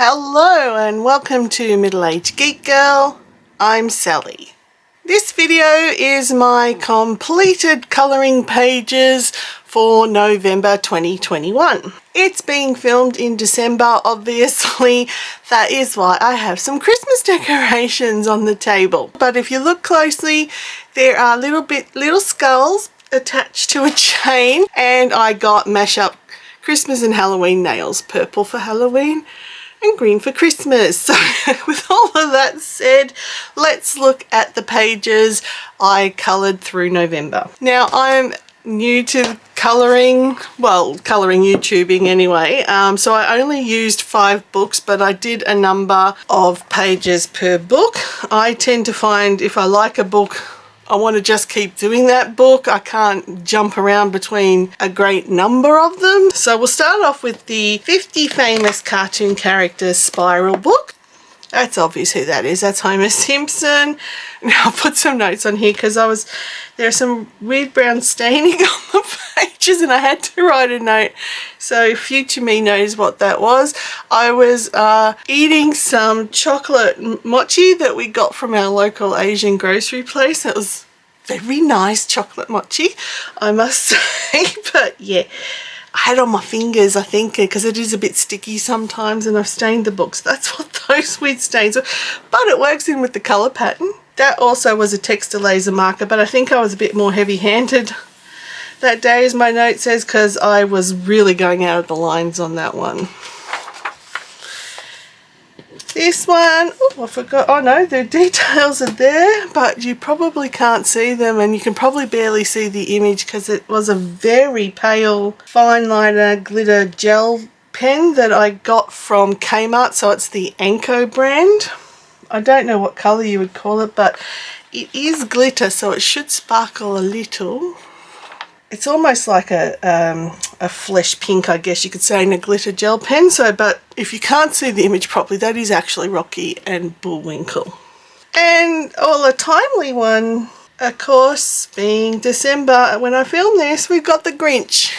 Hello and welcome to Middle Age Geek Girl. I'm Sally. This video is my completed colouring pages for November 2021. It's being filmed in December, obviously. That is why I have some Christmas decorations on the table. But if you look closely, there are little skulls attached to a chain, and I got mash-up Christmas and Halloween nails, purple for Halloween and green for Christmas. So with all of that said, let's look at the pages I coloured through November. Now I'm new to colouring, well, colouring YouTubing anyway, so I only used 5 books, but I did a number of pages per book. I tend to find if I like a book, I want to just keep doing that book. I can't jump around between a great number of them. So we'll start off with the 50 famous cartoon characters spiral book. That's obvious who that is. That's Homer Simpson. Now I'll put some notes on here because there's some weird brown staining on the pages and I had to write a note so future me knows what that was. I was eating some chocolate mochi that we got from our local Asian grocery place. It was very nice chocolate mochi, I must say. But yeah, I had it on my fingers, I think, because it is a bit sticky sometimes, and I've stained the books. That's what those weird stains are. But it works in with the colour pattern. That also was a texture laser marker, but I think I was a bit more heavy-handed that day, as my note says, because I was really going out of the lines on that one. This one, oh, I forgot, oh no, the details are there, but you probably can't see them, and you can probably barely see the image because it was a very pale fine liner glitter gel pen that I got from Kmart, so it's the Anko brand. I don't know what colour you would call it, but it is glitter, so it should sparkle a little. It's almost like a flesh pink, I guess you could say, in a glitter gel pen. So, but if you can't see the image properly, that is actually Rocky and Bullwinkle. And a timely one, of course, being December. When I filmed this, we've got the Grinch.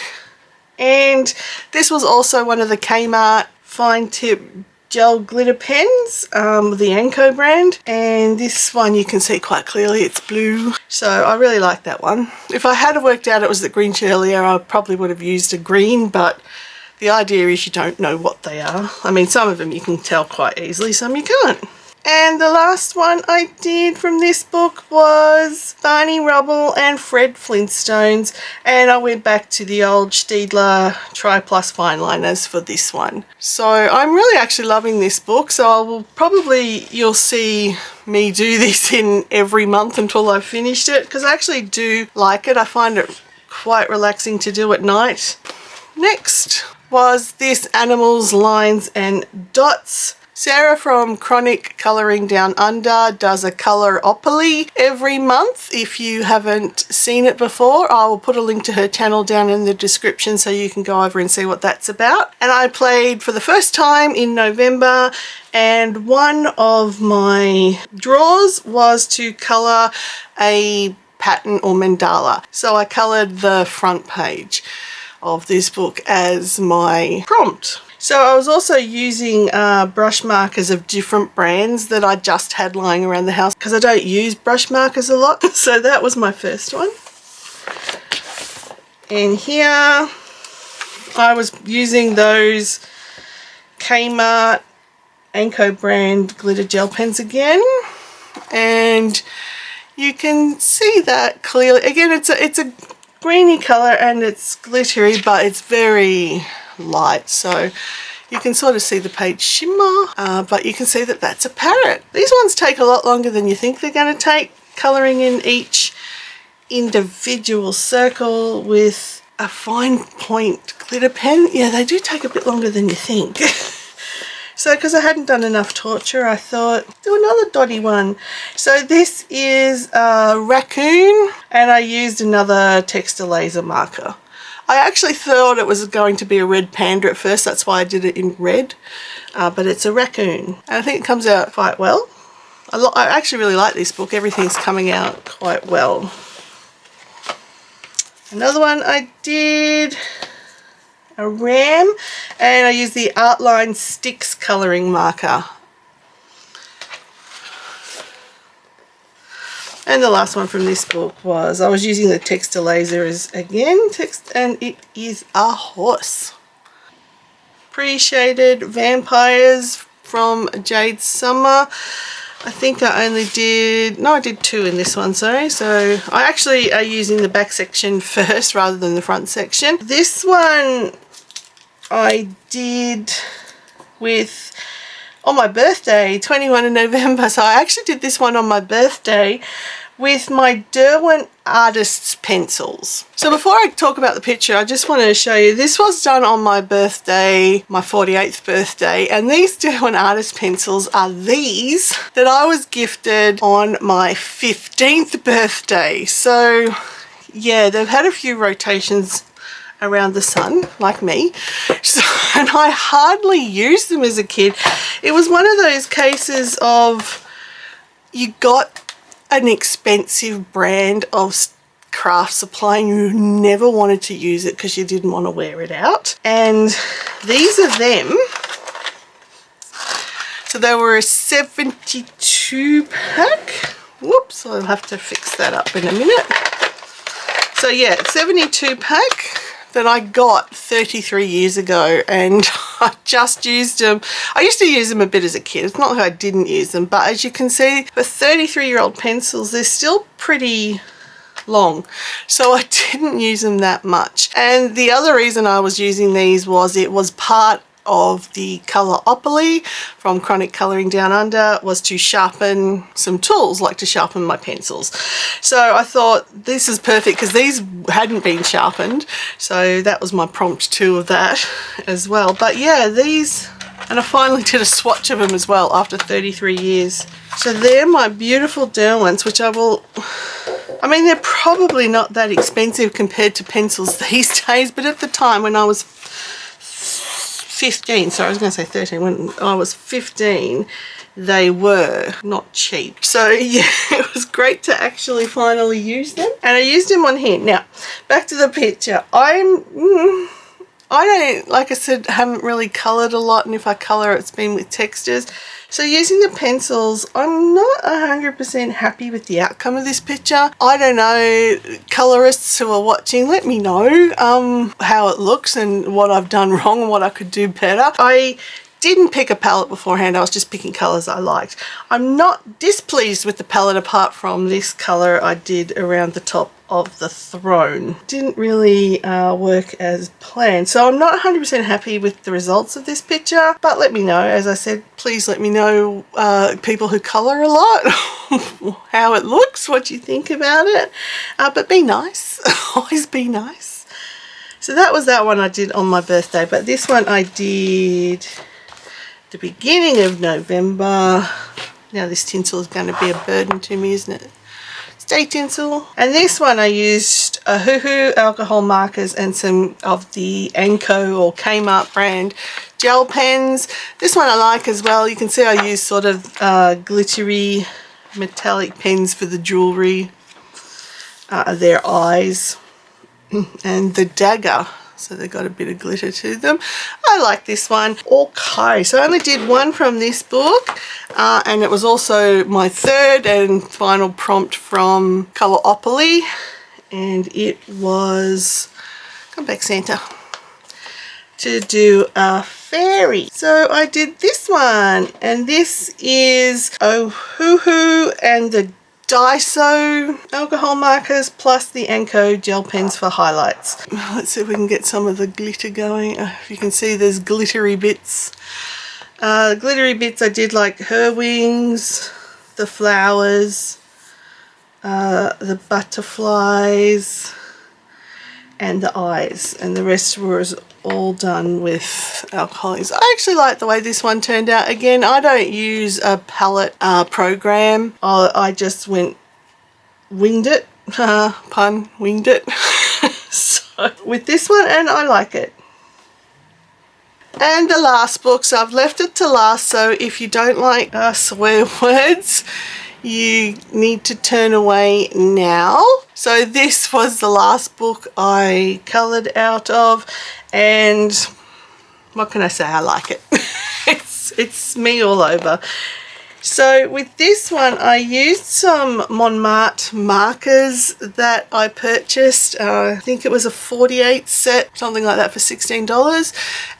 And this was also one of the Kmart fine tip gel glitter pens, the Anko brand, and this one you can see quite clearly it's blue, so I really like that one. If I had worked out it was the Grinch earlier, I probably would have used a green, but the idea is you don't know what they are. I mean, some of them you can tell quite easily, some you can't. And the last one I did from this book was Barney Rubble and Fred Flintstones, and I went back to the old Staedtler Tri Plus fine liners for this one. So I'm really actually loving this book, so I will probably, you'll see me do this in every month until I've finished it, because I actually do like it. I find it quite relaxing to do at night. Next was this Animals, Lines and Dots. Sarah from Chronic Colouring Down Under does a Colour-opoly every month. If you haven't seen it before, I will put a link to her channel down in the description so you can go over and see what that's about. And I played for the first time in November, and one of my draws was to colour a pattern or mandala. So I coloured the front page of this book as my prompt. So I was also using brush markers of different brands that I just had lying around the house because I don't use brush markers a lot. So that was my first one. And here I was using those Kmart Anko brand glitter gel pens again. And you can see that clearly. Again, it's a greeny colour and it's glittery, but it's very light, so you can sort of see the page shimmer, but you can see that that's a parrot. These ones take a lot longer than you think they're going to take, colouring in each individual circle with a fine point glitter pen. Yeah, they do take a bit longer than you think. So because I hadn't done enough torture, I thought do another dotty one. So this is a raccoon, and I used another texture laser marker. I actually thought it was going to be a red panda at first, that's why I did it in red, but it's a raccoon. And I think it comes out quite well. I actually really like this book, everything's coming out quite well. Another one I did, a ram, and I use the Artline Sticks colouring marker. And the last one from this book was, I was using the Texture Lasers again, and it is a horse. Appreciated Vampires from Jade Summer. I think I only did, no, I did 2 in this one, sorry. So I actually are using the back section first rather than the front section. This one I did with, on my birthday, 21 of November. So I actually did this one on my birthday with my Derwent Artists pencils. So before I talk about the picture, I just wanted to show you, this was done on my birthday, my 48th birthday, and these Derwent Artist pencils are these that I was gifted on my 15th birthday. So yeah, they've had a few rotations around the sun, like me, so, and I hardly used them as a kid. It was one of those cases of, you got an expensive brand of craft supply and you never wanted to use it because you didn't want to wear it out, and these are them. So they were a 72 pack. Whoops, I'll have to fix that up in a minute. So yeah, 72 pack that I got 33 years ago, and I just used them. I used to use them a bit as a kid. It's not like I didn't use them, but as you can see, for 33-year-old pencils, they're still pretty long. So I didn't use them that much. And the other reason I was using these was it was part of the Coloropoly from Chronic Colouring Down Under, was to sharpen some tools, like to sharpen my pencils. So I thought this is perfect because these hadn't been sharpened, so that was my prompt 2 of that as well. But yeah, these, and I finally did a swatch of them as well after 33 years. So they're my beautiful Derwents, which I mean, they're probably not that expensive compared to pencils these days, but at the time when I was 15, sorry, I was going to say 13, when I was 15, they were not cheap. So yeah, it was great to actually finally use them, and I used them on here. Now back to the picture. I don't, like I said, haven't really coloured a lot, and if I colour, it's been with textures. So using the pencils, I'm not 100% happy with the outcome of this picture. I don't know, colorists who are watching, let me know how it looks and what I've done wrong and what I could do better. I didn't pick a palette beforehand, I was just picking colours I liked. I'm not displeased with the palette apart from this colour I did around the top of the throne. Didn't really work as planned, so I'm not 100% happy with the results of this picture, but let me know. As I said, please let me know, people who colour a lot, how it looks, what you think about it, but be nice. Always be nice. So that was that one I did on my birthday, but this one I did the beginning of November. Now this tinsel is going to be a burden to me, isn't it? Stay tinsel. And this one I used a Hoohoo alcohol markers and some of the Anko or Kmart brand gel pens. This one I like as well. You can see I use sort of glittery metallic pens for the jewellery, their eyes, and the dagger. So they got a bit of glitter to them. I like this one. Okay, so I only did one from this book, and it was also my 3rd and final prompt from Coloropoly, and it was, come back Santa, to do a fairy. So I did this one, and this is Ohuhu and the Daiso alcohol markers plus the Anko gel pens for highlights. Let's see if we can get some of the glitter going. If you can see, there's glittery bits. Glittery bits I did like her wings, the flowers, the butterflies, and the eyes, and the rest was all done with alcohols. I actually like the way this one turned out. Again, I don't use a palette program. I just winged it, pun, winged it. So with this one, and I like it. And the last book, so I've left it to last, so if you don't like swear words, you need to turn away now. So this was the last book I coloured out of, and what can I say, I like it. it's me all over. So with this one, I used some Montmartre markers that I purchased. I think it was a 48 set, something like that, for $16,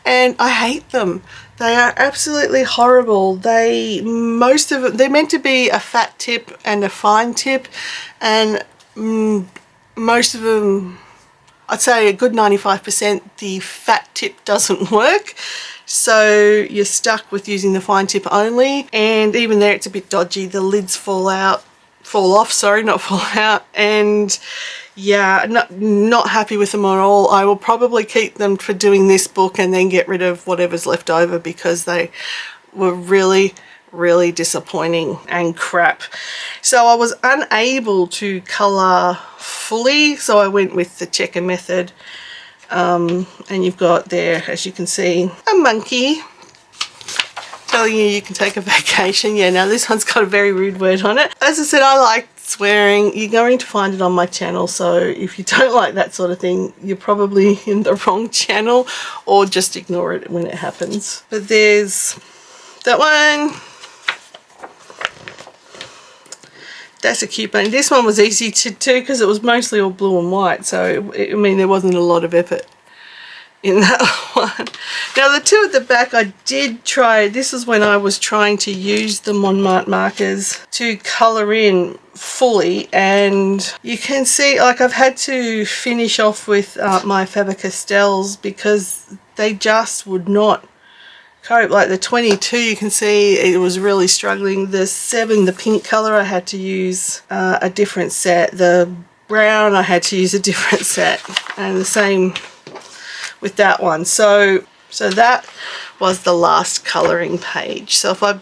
and I hate them. They are absolutely horrible. They're meant to be a fat tip and a fine tip, and most of them, I'd say a good 95%, the fat tip doesn't work. So you're stuck with using the fine tip only, and even there it's a bit dodgy. The lids fall off, and yeah, not happy with them at all. I will probably keep them for doing this book and then get rid of whatever's left over, because they were really disappointing and crap. So I was unable to colour fully, so I went with the checker method. And you've got there, as you can see, a monkey telling you can take a vacation. Yeah, now this one's got a very rude word on it. As I said, I like swearing. You're going to find it on my channel, so if you don't like that sort of thing, you're probably in the wrong channel, or just ignore it when it happens. But there's that one. That's a cute one. This one was easy to do because it was mostly all blue and white, so I mean there wasn't a lot of effort in that one. Now the two at the back I did try. This is when I was trying to use the Montmartre markers to colour in fully, and you can see, like, I've had to finish off with my Faber-Castells because they just would not cope. Like the 22, you can see it was really struggling. The 7, the pink colour, I had to use a different set. The brown, I had to use a different set, and the same with that one. So that was the last colouring page. So if I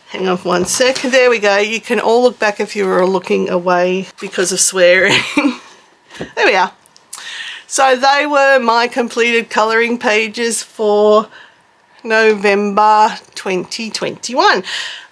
hang on 1 second, there we go. You can all look back if you were looking away because of swearing. There we are. So they were my completed colouring pages for November 2021.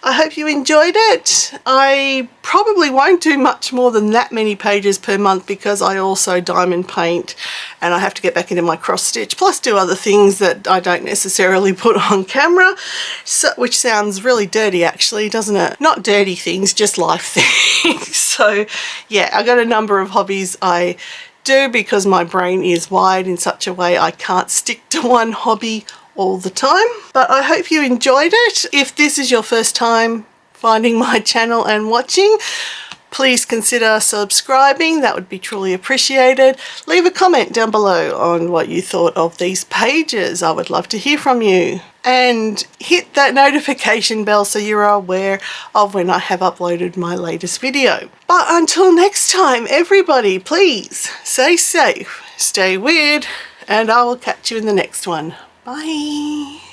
I hope you enjoyed it. I probably won't do much more than that many pages per month because I also diamond paint and I have to get back into my cross stitch, plus do other things that I don't necessarily put on camera, so, which sounds really dirty actually, doesn't it? Not dirty things, just life things. So yeah, I got a number of hobbies I do because my brain is wired in such a way I can't stick to one hobby all the time. But I hope you enjoyed it. If this is your first time finding my channel and watching, please consider subscribing. That would be truly appreciated. Leave a comment down below on what you thought of these pages. I would love to hear from you. And hit that notification bell so you're aware of when I have uploaded my latest video. But until next time, everybody, please stay safe, stay weird, and I will catch you in the next one. Bye.